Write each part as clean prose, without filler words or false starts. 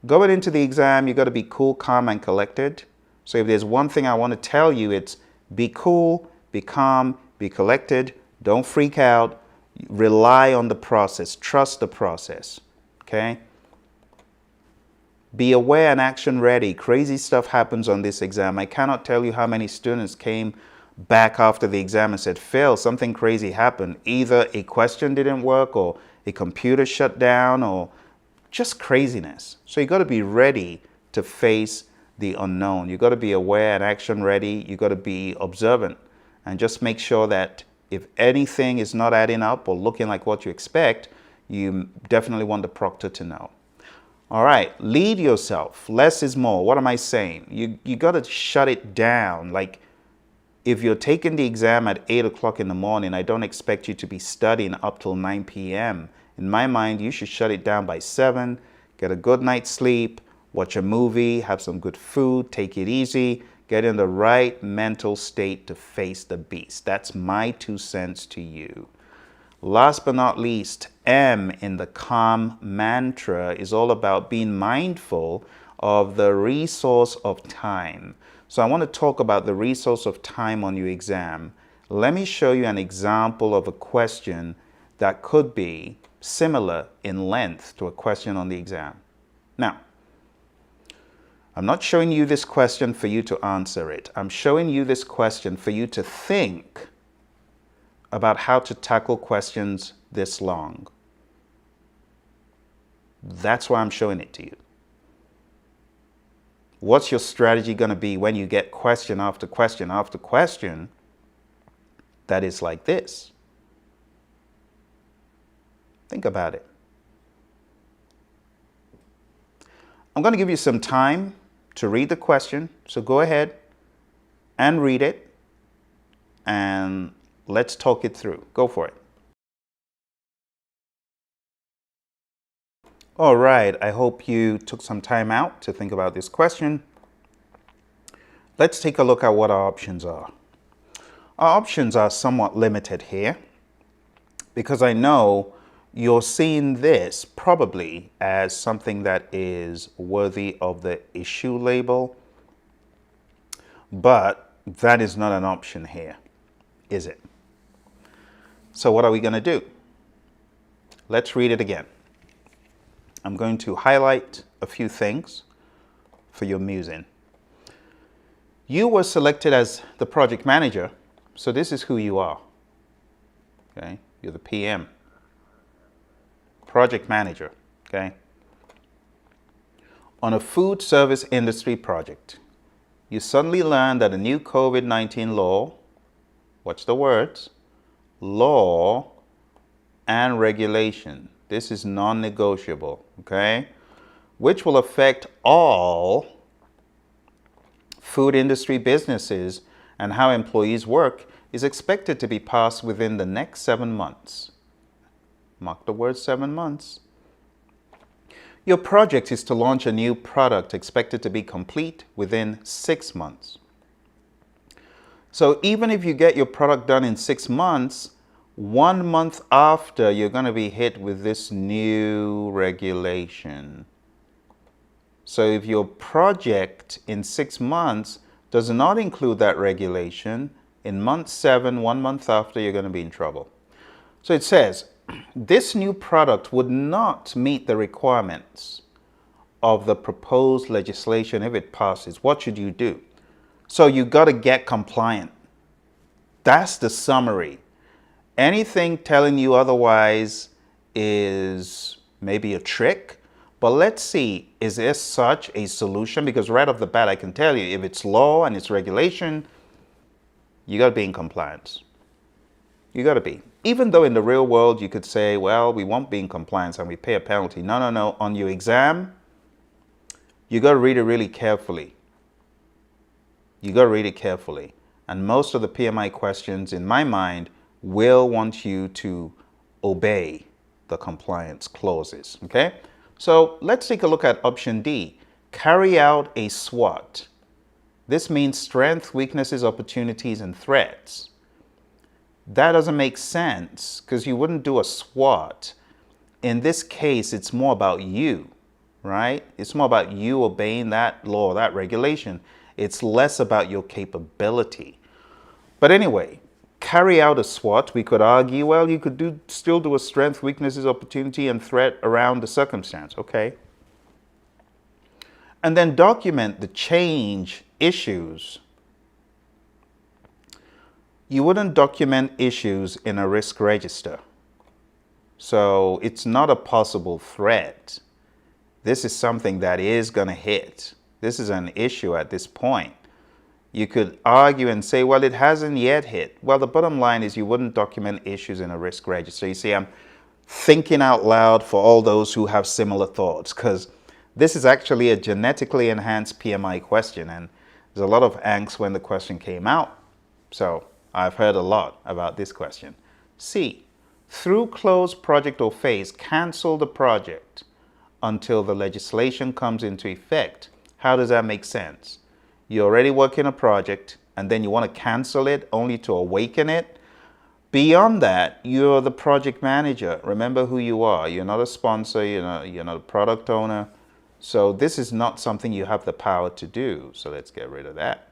Going into the exam, you got to be cool, calm, and collected. So if there's one thing I want to tell you, it's be cool, be calm, be collected. Don't freak out. Rely on the process. Trust the process. Okay? Be aware and action ready. Crazy stuff happens on this exam. I cannot tell you how many students came back after the exam and said, Phil, something crazy happened. Either a question didn't work or a computer shut down or just craziness. So you got to be ready to face the unknown. You got to be aware and action ready. You got to be observant and just make sure that if anything is not adding up or looking like what you expect, you definitely want the proctor to know. All right, lead yourself. Less is more. What am I saying? You got to shut it down. Like if you're taking the exam at 8 o'clock in the morning, I don't expect you to be studying up till 9 p.m. In my mind, you should shut it down by 7, get a good night's sleep, watch a movie, have some good food, take it easy, get in the right mental state to face the beast. That's my 2 cents to you. Last but not least, M in the calm mantra is all about being mindful of the resource of time. So I want to talk about the resource of time on your exam. Let me show you an example of a question that could be similar in length to a question on the exam. Now, I'm not showing you this question for you to answer it. I'm showing you this question for you to think about how to tackle questions this long. That's why I'm showing it to you. What's your strategy going to be when you get question after question after question that is like this? Think about it. I'm going to give you some time to read the question, so go ahead and read it and let's talk it through. Go for it. All right, I hope you took some time out to think about this question. Let's take a look at what our options are. Our options are somewhat limited here because I know you're seeing this probably as something that is worthy of the issue label, but that is not an option here, is it? So what are we going to do? Let's read it again. I'm going to highlight a few things for your musing. You were selected as the project manager, so this is who you are. Okay, you're the PM, project manager, okay? On a food service industry project, you suddenly learn that a new COVID-19 law, watch the words, law and regulation, this is non-negotiable, okay, which will affect all food industry businesses and how employees work, is expected to be passed within the next 7 months. Mark the word 7 months. Your project is to launch a new product expected to be complete within 6 months. So even if you get your product done in 6 months, 1 month after, you're going to be hit with this new regulation. So if your project in 6 months does not include that regulation, in month 7, 1 month after, you're going to be in trouble. So it says, this new product would not meet the requirements of the proposed legislation if it passes. What should you do? So you got to get compliant. That's the summary. Anything telling you otherwise is maybe a trick, but let's see, is there such a solution? Because right off the bat, I can tell you, if it's law and it's regulation, you got to be in compliance. You got to be. Even though in the real world, you could say, well, we won't be in compliance and we pay a penalty. No, no, no. On your exam, you got to read it really carefully. You got to read it carefully. And most of the PMI questions, in my mind, will want you to obey the compliance clauses, okay? So let's take a look at option D, carry out a SWOT. This means strengths, weaknesses, opportunities, and threats. That doesn't make sense because you wouldn't do a SWOT. In this case, it's more about you, right? It's more about you obeying that law, that regulation. It's less about your capability. But anyway, carry out a SWOT. We could argue, well, you could still do a strength, weaknesses, opportunity, and threat around the circumstance, okay? And then document the change issues. You wouldn't document issues in a risk register. So it's not a possible threat. This is something that is going to hit. This is an issue at this point. You could argue and say, well, it hasn't yet hit. Well, the bottom line is you wouldn't document issues in a risk register. You see, I'm thinking out loud for all those who have similar thoughts, because this is actually a genetically enhanced PMI question, and there's a lot of angst when the question came out. So I've heard a lot about this question. C, through close project or phase, cancel the project until the legislation comes into effect. How does that make sense? You're already working a project and then you want to cancel it only to awaken it. Beyond that, you're the project manager. Remember who you are. You're not a sponsor, you're not a product owner. So this is not something you have the power to do. So let's get rid of that.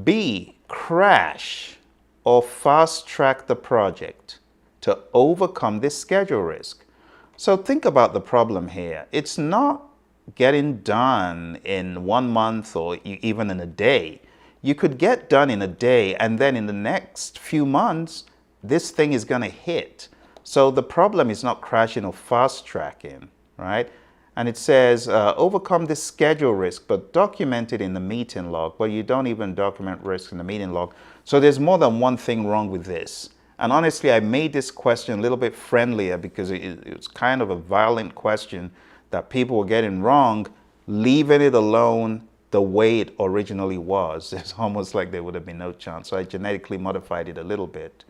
B, crash or fast track the project to overcome this schedule risk. So think about the problem here. It's not getting done in 1 month or even in a day. You could get done in a day, and then in the next few months, this thing is going to hit. So the problem is not crashing or fast tracking, right? And it says, overcome this schedule risk, but document it in the meeting log. Well, you don't even document risk in the meeting log. So there's more than one thing wrong with this. And honestly, I made this question a little bit friendlier because it was kind of a violent question that people were getting wrong, leaving it alone the way it originally was. It's almost like there would have been no chance. So I genetically modified it a little bit.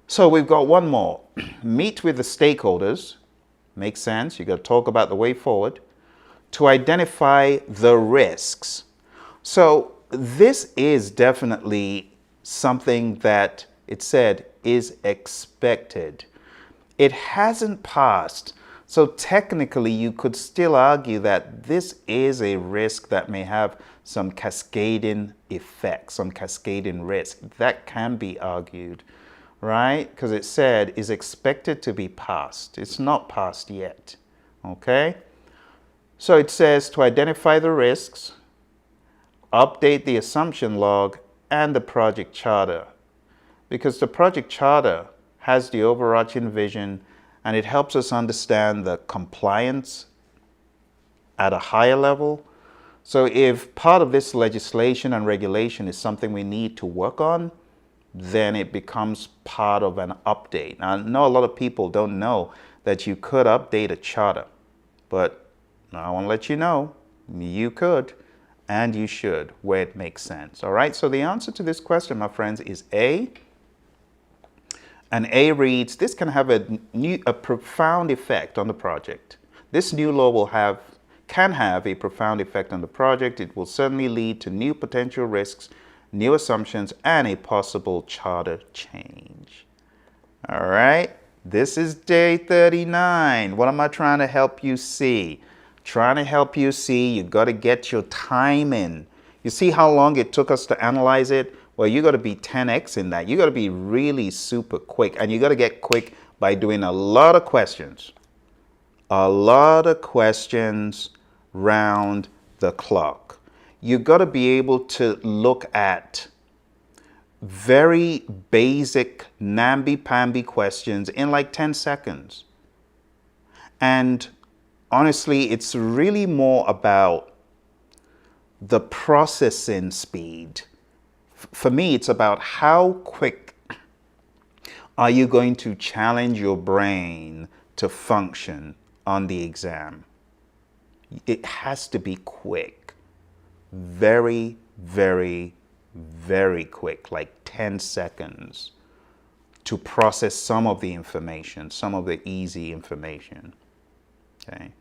So we've got one more. Meet with the stakeholders. Makes sense. You got to talk about the way forward to identify the risks. So this is definitely something that it said is expected. It hasn't passed. So technically, you could still argue that this is a risk that may have some cascading effects, some cascading risk. That can be argued, right? Because it said is expected to be passed. It's not passed yet, okay? So it says to identify the risks, update the assumption log and the project charter, because the project charter has the overarching vision and it helps us understand the compliance at a higher level. So if part of this legislation and regulation is something we need to work on, then it becomes part of an update. Now, I know a lot of people don't know that you could update a charter, but I want to let you know you could and you should where it makes sense. All right, so the answer to this question, my friends, is A. And A reads, this can have a profound effect on the project. This new law can have a profound effect on the project. It will certainly lead to new potential risks, new assumptions, and a possible charter change. All right, this is day 39. What am I trying to help you see? Trying to help you see you got to get your time in. You see how long it took us to analyze it? Well, you got to be 10x in that. You got to be really super quick, and you got to get quick by doing a lot of questions. A lot of questions round the clock. You got to be able to look at very basic namby-pamby questions in like 10 seconds. And honestly, it's really more about the processing speed. For me, it's about how quick are you going to challenge your brain to function on the exam. It has to be quick. Very, very, very quick, like 10 seconds to process some of the information, some of the easy information. Okay.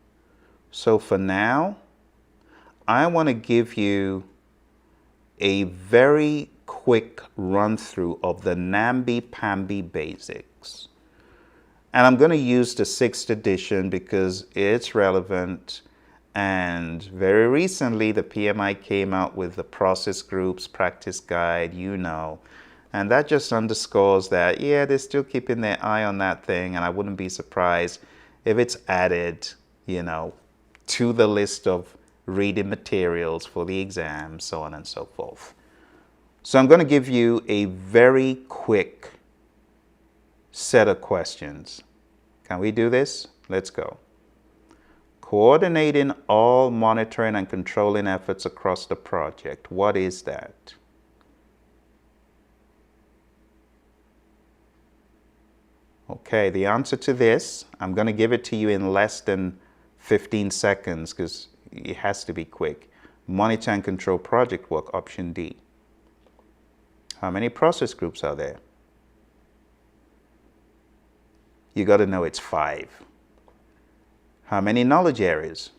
So for now, I want to give you a very quick run through of the namby-pamby basics. And I'm going to use the 6th edition because it's relevant. And very recently, the PMI came out with the process groups practice guide, and that just underscores that, yeah, they're still keeping their eye on that thing. And I wouldn't be surprised if it's added, to the list of reading materials for the exam, so on and so forth. So I'm going to give you a very quick set of questions. Can we do this? Let's go. Coordinating all monitoring and controlling efforts across the project. What is that? Okay, the answer to this, I'm going to give it to you in less than 15 seconds because it has to be quick. Monitor and control project work, option D. How many process groups are there? You got to know it's 5. How many knowledge areas?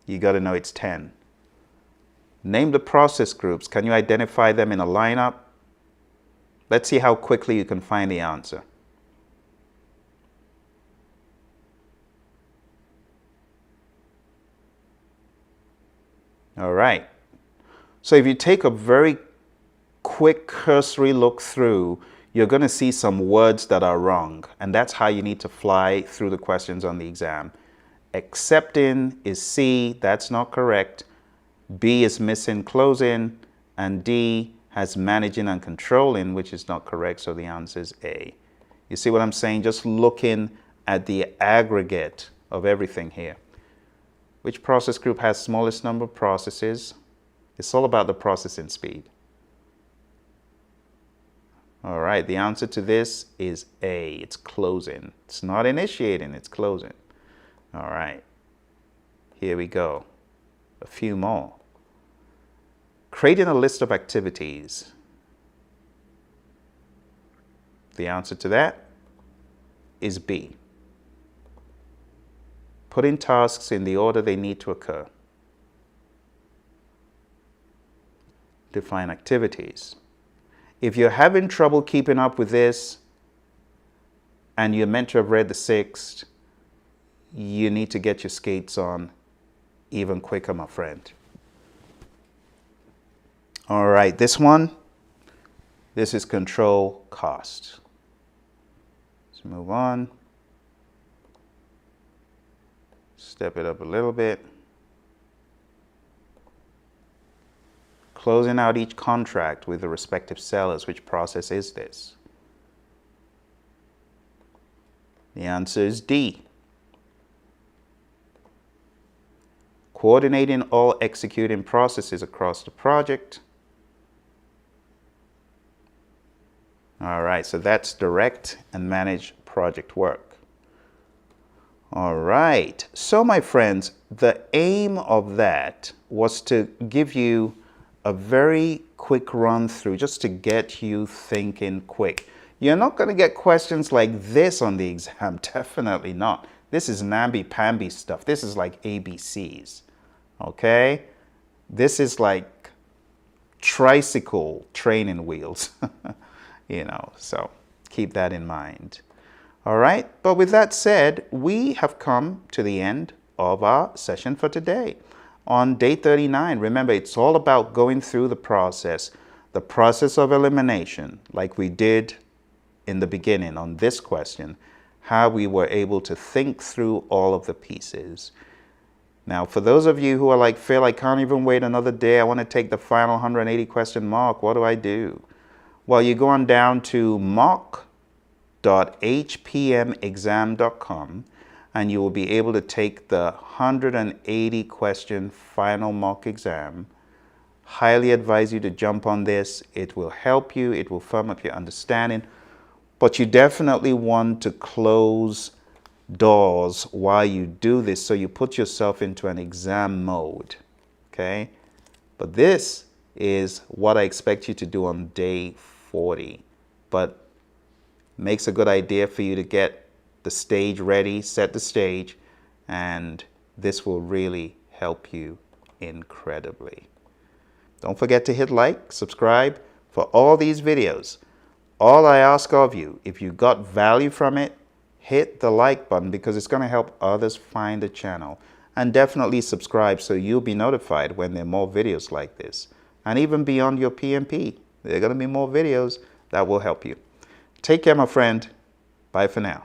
You got to know it's 10. Name the process groups. Can you identify them in a lineup? Let's see how quickly you can find the answer. All right. So if you take a very quick cursory look through, you're going to see some words that are wrong. And that's how you need to fly through the questions on the exam. Accepting is C, that's not correct. B is missing closing, and D has managing and controlling, which is not correct, so the answer is A. You see what I'm saying? Just looking at the aggregate of everything here. Which process group has smallest number of processes? It's all about the processing speed. All right, the answer to this is A. It's closing. It's not initiating, it's closing. All right, here we go. A few more. Creating a list of activities. The answer to that is B. Putting tasks in the order they need to occur. Define activities. If you're having trouble keeping up with this and you're meant to have read the 6th, you need to get your skates on even quicker, my friend. All right, this is control cost. Let's move on. Step it up a little bit. Closing out each contract with the respective sellers. Which process is this? The answer is D. Coordinating all executing processes across the project. All right, so that's direct and manage project work. All right, so my friends, the aim of that was to give you a very quick run through just to get you thinking quick. You're not going to get questions like this on the exam, definitely not. This is namby-pamby stuff. This is like ABCs, okay? This is like tricycle training wheels, so keep that in mind. All right, but with that said, we have come to the end of our session for today. On day 39, remember, it's all about going through the process of elimination, like we did in the beginning on this question, how we were able to think through all of the pieces. Now, for those of you who are like, Phil, I can't even wait another day. I want to take the final 180 question mock. What do I do? Well, you go on down to mock.hpmexam.com and you will be able to take the 180 question final mock exam. Highly advise you to jump on this. It will help you. It will firm up your understanding. But you definitely want to close doors while you do this so you put yourself into an exam mode, okay? But this is what I expect you to do on day 40. But makes a good idea for you to get the stage ready, set the stage, and this will really help you incredibly. Don't forget to hit like, subscribe for all these videos All I ask of you, if you got value from it, hit the like button because it's going to help others find the channel. And definitely subscribe so you'll be notified when there are more videos like this. And even beyond your PMP, there are going to be more videos that will help you. Take care, my friend. Bye for now.